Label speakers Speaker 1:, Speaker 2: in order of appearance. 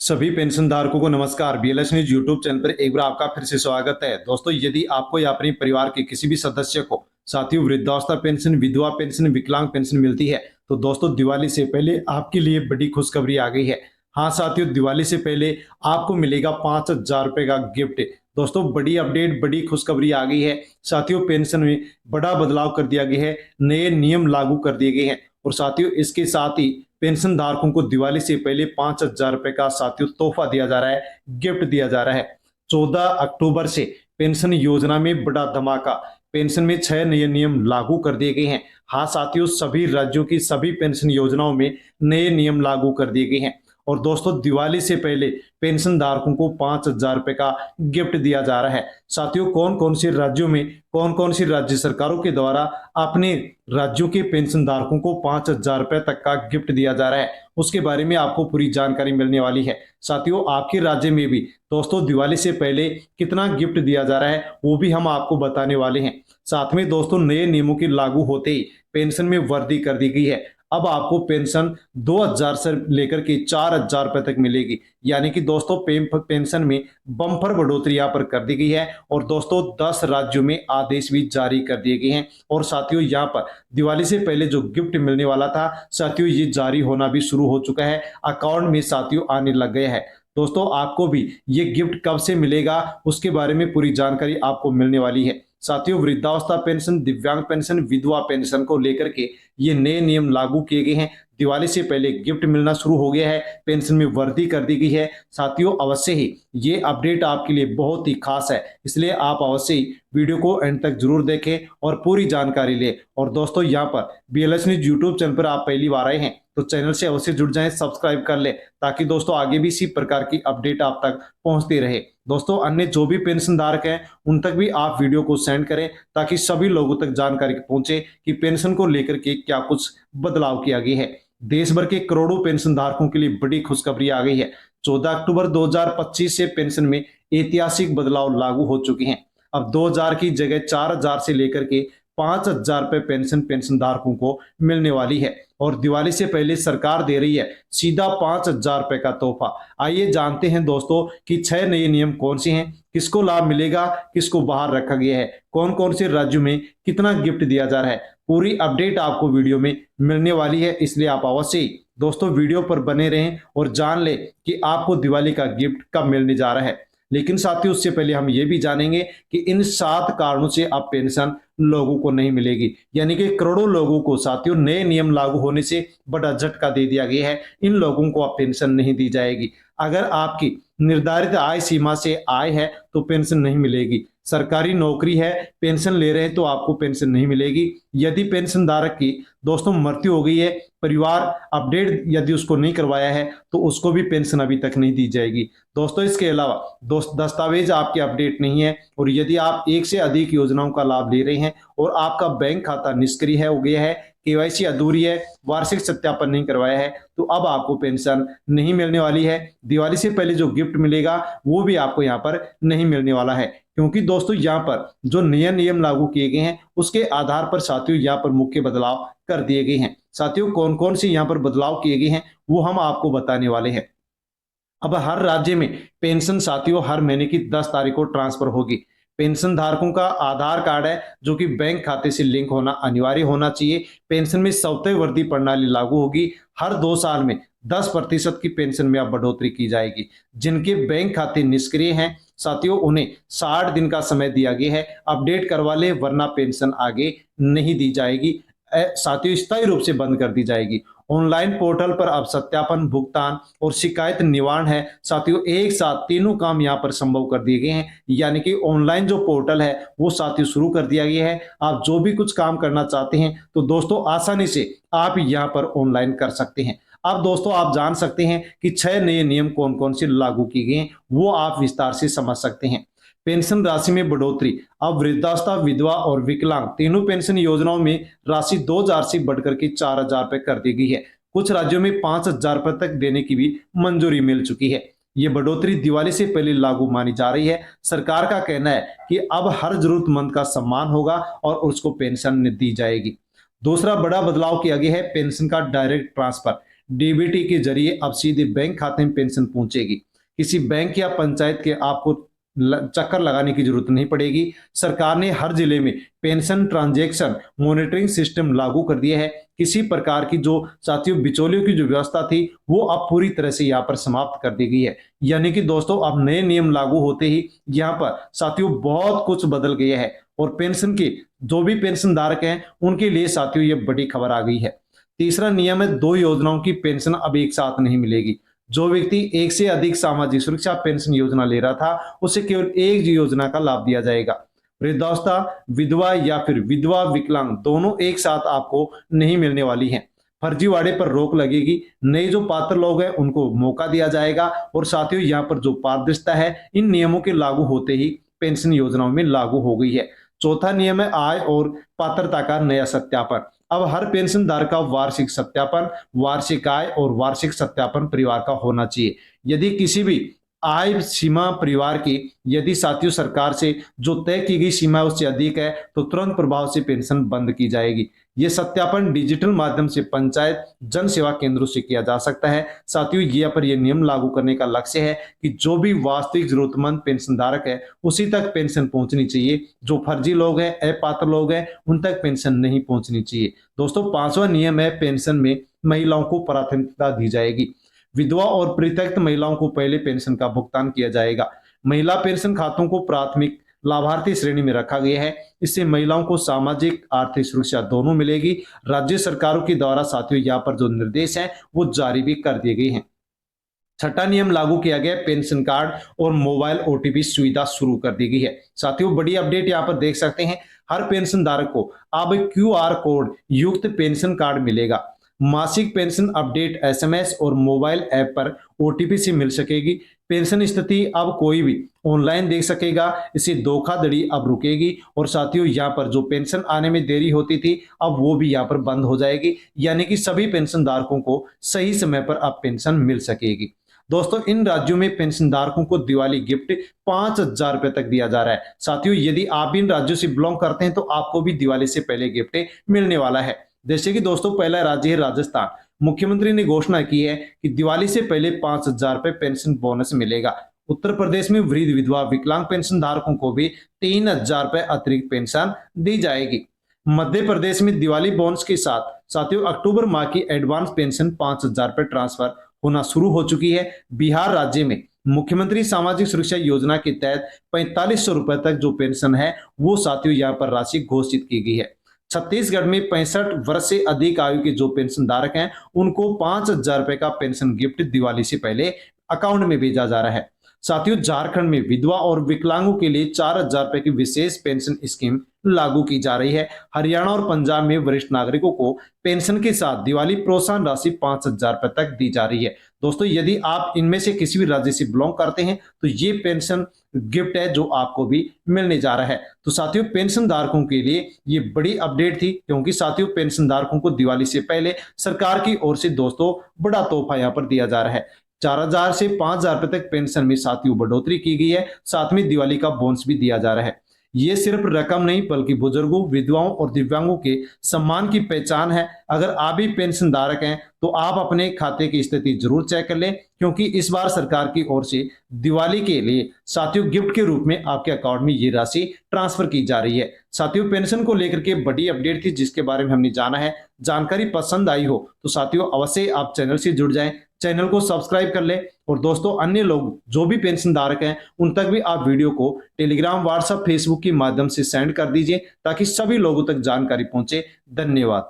Speaker 1: सभी पेंशन धारकों को नमस्कार। बीएलएस न्यूज यूट्यूब चैनल पर एक बार आपका फिर से स्वागत है। दोस्तों, यदि आपको या अपने परिवार के किसी भी सदस्य को साथियों वृद्धावस्था पेंशन, विधवा पेंशन, विकलांग पेंशन मिलती है तो दोस्तों दिवाली से पहले आपके लिए बड़ी खुशखबरी आ गई है। हाँ साथियों, दिवाली से पहले आपको मिलेगा 5,000 रुपए का गिफ्ट। दोस्तों, बड़ी अपडेट, बड़ी खुशखबरी आ गई है। साथियों, पेंशन में बड़ा बदलाव कर दिया गया है, नए नियम लागू कर दिए गए हैं और साथियों इसके साथ ही पेंशन धारकों को दिवाली से पहले 5,000 रुपए का साथियों तोहफा दिया जा रहा है, गिफ्ट दिया जा रहा है। 14 अक्टूबर से पेंशन योजना में बड़ा धमाका। पेंशन में 6 नए नियम लागू कर दिए गए हैं। हाँ साथियों, सभी राज्यों की सभी पेंशन योजनाओं में नए नियम लागू कर दिए गए हैं और दोस्तों दिवाली से पहले पेंशन धारकों को 5,000 रुपए का गिफ्ट दिया जा रहा है। साथियों, कौन कौन से राज्यों में, कौन कौन सी राज्य सरकारों के द्वारा अपने राज्यों के पेंशन धारकों को 5,000 रुपए तक का गिफ्ट दिया जा रहा है, उसके बारे में आपको पूरी जानकारी मिलने वाली है। साथियों, आपके राज्य में भी दोस्तों दिवाली से पहले कितना गिफ्ट दिया जा रहा है वो भी हम आपको बताने वाले हैं। साथ में दोस्तों नए नियमों के लागू होते ही पेंशन में वृद्धि कर दी गई है। अब आपको पेंशन 2,000 से लेकर के 4,000 रुपए तक मिलेगी। यानी कि दोस्तों पेंशन में बम्पर बढ़ोतरी यहाँ पर कर दी गई है और दोस्तों 10 राज्यों में आदेश भी जारी कर दिए गए हैं। और साथियों यहाँ पर दिवाली से पहले जो गिफ्ट मिलने वाला था साथियों ये जारी होना भी शुरू हो चुका है, अकाउंट में साथियों आने लग गया है। दोस्तों, आपको भी ये गिफ्ट कब से मिलेगा उसके बारे में पूरी जानकारी आपको मिलने वाली है। साथियों, वृद्धावस्था पेंशन, दिव्यांग पेंशन, विधवा पेंशन को लेकर के ये नए नियम लागू किए गए हैं। दिवाली से पहले गिफ्ट मिलना शुरू हो गया है, पेंशन में वृद्धि कर दी गई है। साथियों, अवश्य ही ये अपडेट आपके लिए बहुत ही खास है, इसलिए आप अवश्य ही वीडियो को एंड तक जरूर देखें और पूरी जानकारी लें। और दोस्तों, यहाँ पर बीएलएस न्यूज यूट्यूब चैनल पर आप पहली बार आए हैं तो चैनल से अवश्य जुड़ जाएं, सब्सक्राइब कर ले ताकि दोस्तों आगे भी इसी प्रकार की अपडेट आप तक पहुंचती रहे। दोस्तों, अन्य जो भी पेंशन धारक हैं उन तक भी आप वीडियो को सेंड करें ताकि सभी लोगों तक जानकारी पहुंचे कि पेंशन को लेकर के क्या कुछ बदलाव किया गया है। देश भर के करोड़ों पेंशन धारकों के लिए बड़ी खुशखबरी आ गई है। 14 अक्टूबर 2025 से पेंशन में ऐतिहासिक बदलाव लागू हो चुके हैं। अब 2,000 की जगह 4,000 से लेकर के 5,000 रुपए पेंशन धारकों को मिलने वाली है और दिवाली से पहले सरकार दे रही है सीधा 5,000 रुपए का तोहफा। आइए जानते हैं दोस्तों कि 6 नए नियम कौन से हैं, किसको लाभ मिलेगा, किसको बाहर रखा गया है, कौन कौन से राज्यों में कितना गिफ्ट दिया जा रहा है। पूरी अपडेट आपको वीडियो में मिलने वाली है, इसलिए आप अवश्य ही दोस्तों वीडियो पर बने रहें और जान ले कि आपको दिवाली का गिफ्ट कब मिलने जा रहा है। लेकिन साथियों, उससे पहले हम ये भी जानेंगे कि इन 7 कारणों से अब पेंशन लोगों को नहीं मिलेगी। यानी कि करोड़ों लोगों को साथियों नए नियम लागू होने से बड़ा झटका दे दिया गया है। इन लोगों को अब पेंशन नहीं दी जाएगी। अगर आपकी निर्धारित आय सीमा से आय है तो पेंशन नहीं मिलेगी। सरकारी नौकरी है, पेंशन ले रहे हैं तो आपको पेंशन नहीं मिलेगी। यदि पेंशन धारक की दोस्तों मृत्यु हो गई है, परिवार अपडेट यदि उसको नहीं करवाया है तो उसको भी पेंशन अभी तक नहीं दी जाएगी। दोस्तों, इसके अलावा दस्तावेज आपके अपडेट नहीं है और यदि आप एक से अधिक योजनाओं का लाभ ले रहे हैं और आपका बैंक खाता निष्क्रिय हो गया है, केवाईसी अधूरी है, वार्षिक सत्यापन नहीं करवाया है तो अब आपको पेंशन नहीं मिलने वाली है। दिवाली से पहले जो गिफ्ट मिलेगा वो भी आपको यहाँ पर नहीं मिलने वाला है, क्योंकि दोस्तों यहाँ पर जो नए नियम लागू किए गए हैं उसके आधार पर साथियों यहाँ पर मुख्य बदलाव कर दिए गए हैं। साथियों, कौन कौन से यहाँ पर बदलाव किए गए हैं वो हम आपको बताने वाले हैं। अब हर राज्य में पेंशन साथियों हर महीने की 10 तारीख को ट्रांसफर होगी। पेंशन धारकों का आधार कार्ड है जो कि बैंक खाते से लिंक होना अनिवार्य होना चाहिए। पेंशन में स्वतः वृद्धि प्रणाली लागू होगी। हर 2 साल में 10% की पेंशन में अब बढ़ोतरी की जाएगी। जिनके बैंक खाते निष्क्रिय हैं साथियों उन्हें 60 दिन का समय दिया गया है, अपडेट करवा ले वरना पेंशन आगे नहीं दी जाएगी, साथियों स्थायी रूप से बंद कर दी जाएगी। ऑनलाइन पोर्टल पर अब सत्यापन, भुगतान और शिकायत निवारण है साथियों एक साथ तीनों काम यहां पर संभव कर दिए गए हैं। यानी कि ऑनलाइन जो पोर्टल है वो साथियों शुरू कर दिया गया है। आप जो भी कुछ काम करना चाहते हैं तो दोस्तों आसानी से आप यहां पर ऑनलाइन कर सकते हैं। अब दोस्तों आप जान सकते हैं कि 6 नए नियम कौन कौन से लागू किए गए हैं, वो आप विस्तार से समझ सकते हैं। पेंशन राशि में बढ़ोतरी। अब वृद्धावस्था, विधवा और विकलांग तीनों पेंशन योजनाओं में राशि 2,000 से बढ़कर के 4,000 रुपए कर दी गई है। कुछ राज्यों में 5,000 रुपए तक देने की भी मंजूरी मिल चुकी है। ये बढ़ोतरी दिवाली से पहले लागू मानी जा रही है। सरकार का कहना है कि अब हर जरूरतमंद का सम्मान होगा और उसको पेंशन दी जाएगी। दूसरा बड़ा बदलाव किया गया है पेंशन का डायरेक्ट ट्रांसफर। डीबीटी के जरिए अब सीधे बैंक खाते में पेंशन पहुंचेगी। किसी बैंक या पंचायत के आपको चक्कर लगाने की जरूरत नहीं पड़ेगी। सरकार ने हर जिले में पेंशन ट्रांजैक्शन मॉनिटरिंग सिस्टम लागू कर दिया है। किसी प्रकार की जो साथियों बिचौलियों की जो व्यवस्था थी वो अब पूरी तरह से यहाँ पर समाप्त कर दी गई है। यानी कि दोस्तों अब नए नियम लागू होते ही यहाँ पर साथियों बहुत कुछ बदल गया है और पेंशन के जो भी पेंशन धारक हैं उनके लिए साथियों ये बड़ी खबर आ गई है। तीसरा नियम है, 2 योजनाओं की पेंशन अब एक साथ नहीं मिलेगी। जो व्यक्ति एक से अधिक सामाजिक सुरक्षा पेंशन योजना ले रहा था उसे केवल एक योजना का लाभ दिया जाएगा। वृद्धावस्था, विधवा या फिर विधवा विकलांग दोनों एक साथ आपको नहीं मिलने वाली हैं। फर्जीवाड़े पर रोक लगेगी। नए जो पात्र लोग हैं उनको मौका दिया जाएगा और साथियों यहाँ पर जो पारदर्शिता है इन नियमों के लागू होते ही पेंशन योजनाओं में लागू हो गई है। चौथा नियम है, आय और पात्रता का नया सत्यापन। अब हर पेंशन धारक का वार्षिक सत्यापन, वार्षिक आय और वार्षिक सत्यापन परिवार का होना चाहिए। यदि किसी भी आय सीमा परिवार की यदि साथियों सरकार से जो तय की गई सीमा उससे अधिक है तो तुरंत प्रभाव से पेंशन बंद की जाएगी। यह सत्यापन डिजिटल माध्यम से पंचायत जन सेवा केंद्रों से किया जा सकता है। साथियों यहाँ पर यह नियम लागू करने का लक्ष्य है कि जो भी वास्तविक जरूरतमंद पेंशन धारक है उसी तक पेंशन पहुंचनी चाहिए। जो फर्जी लोग हैं, अपात्र लोग हैं, उन तक पेंशन नहीं पहुंचनी चाहिए। दोस्तों 5वां नियम है, पेंशन में महिलाओं को प्राथमिकता दी जाएगी। विधवा और परित्यक्त महिलाओं को पहले पेंशन का भुगतान किया जाएगा। महिला पेंशन खातों को प्राथमिक लाभार्थी श्रेणी में रखा गया है। इससे महिलाओं को सामाजिक आर्थिक सुरक्षा दोनों मिलेगी। राज्य सरकारों के द्वारा साथियों यहाँ पर जो निर्देश हैं वो जारी भी कर दिए गए हैं। छठा नियम लागू किया गया, पेंशन कार्ड और मोबाइल ओटीपी सुविधा शुरू कर दी गई है। साथियों बड़ी अपडेट यहाँ पर देख सकते हैं, हर पेंशन धारक को अब क्यूआर कोड युक्त पेंशन कार्ड मिलेगा। मासिक पेंशन अपडेट एसएमएस और मोबाइल ऐप पर ओटीपी से मिल सकेगी। पेंशन स्थिति अब कोई भी ऑनलाइन देख सकेगा। इससे धोखाधड़ी अब रुकेगी और साथियों यहाँ पर जो पेंशन आने में देरी होती थी अब वो भी यहाँ पर बंद हो जाएगी। यानी कि सभी पेंशन धारकों को सही समय पर अब पेंशन मिल सकेगी। दोस्तों इन राज्यों में पेंशन धारकों को दिवाली गिफ्ट 5,000 रुपए तक दिया जा रहा है। साथियों यदि आप इन राज्यों से बिलोंग करते हैं तो आपको भी दिवाली से पहले गिफ्ट मिलने वाला है। जैसे कि दोस्तों पहला राज्य है राजस्थान। मुख्यमंत्री ने घोषणा की है कि दिवाली से पहले 5,000 रुपए पेंशन बोनस मिलेगा। उत्तर प्रदेश में वृद्ध विधवा विकलांग पेंशन धारकों को भी 3,000 रुपए अतिरिक्त पेंशन दी जाएगी। मध्य प्रदेश में दिवाली बोनस के साथ साथियों अक्टूबर माह की एडवांस पेंशन 5,000 रुपए ट्रांसफर होना शुरू हो चुकी है। बिहार राज्य में मुख्यमंत्री सामाजिक सुरक्षा योजना के तहत 4,500 रुपए तक जो पेंशन है वो साथियों यहाँ पर राशि घोषित की गई है। छत्तीसगढ़ में 65 वर्ष से अधिक आयु के जो पेंशन धारक हैं उनको 5,000 रुपए का पेंशन गिफ्ट दिवाली से पहले अकाउंट में भेजा जा रहा है। साथियों झारखंड में विधवा और विकलांगों के लिए 4,000 रुपए की विशेष पेंशन स्कीम लागू की जा रही है। हरियाणा और पंजाब में वरिष्ठ नागरिकों को पेंशन के साथ दिवाली प्रोत्साहन राशि 5,000 रुपए तक दी जा रही है। दोस्तों यदि आप इनमें से किसी भी राज्य से बिलोंग करते हैं तो ये पेंशन गिफ्ट है जो आपको भी मिलने जा रहा है। तो साथियों पेंशन धारकों के लिए ये बड़ी अपडेट थी, क्योंकि साथियों पेंशन धारकों को दिवाली से पहले सरकार की ओर से दोस्तों बड़ा तोहफा यहाँ पर दिया जा रहा है। 4,000 से 5,000 रुपए तक पेंशन में साथियों बढ़ोतरी की गई है। साथ में दिवाली का बोनस भी दिया जा रहा है। ये सिर्फ रकम नहीं बल्कि बुजुर्गों, विधवाओं और दिव्यांगों के सम्मान की पहचान है। अगर आप भी पेंशन धारक हैं तो आप अपने खाते की स्थिति जरूर चेक कर लें, क्योंकि इस बार सरकार की ओर से दिवाली के लिए साथियों गिफ्ट के रूप में आपके अकाउंट में ये राशि ट्रांसफर की जा रही है। साथियों पेंशन को लेकर के बड़ी अपडेट थी जिसके बारे में हमने जाना है। जानकारी पसंद आई हो तो साथियों अवश्य आप चैनल से जुड़ जाएं, चैनल को सब्सक्राइब कर लें और दोस्तों अन्य लोग जो भी पेंशन धारक हैं उन तक भी आप वीडियो को टेलीग्राम, व्हाट्सएप, फेसबुक के माध्यम से सेंड कर दीजिए ताकि सभी लोगों तक जानकारी पहुंचे। धन्यवाद।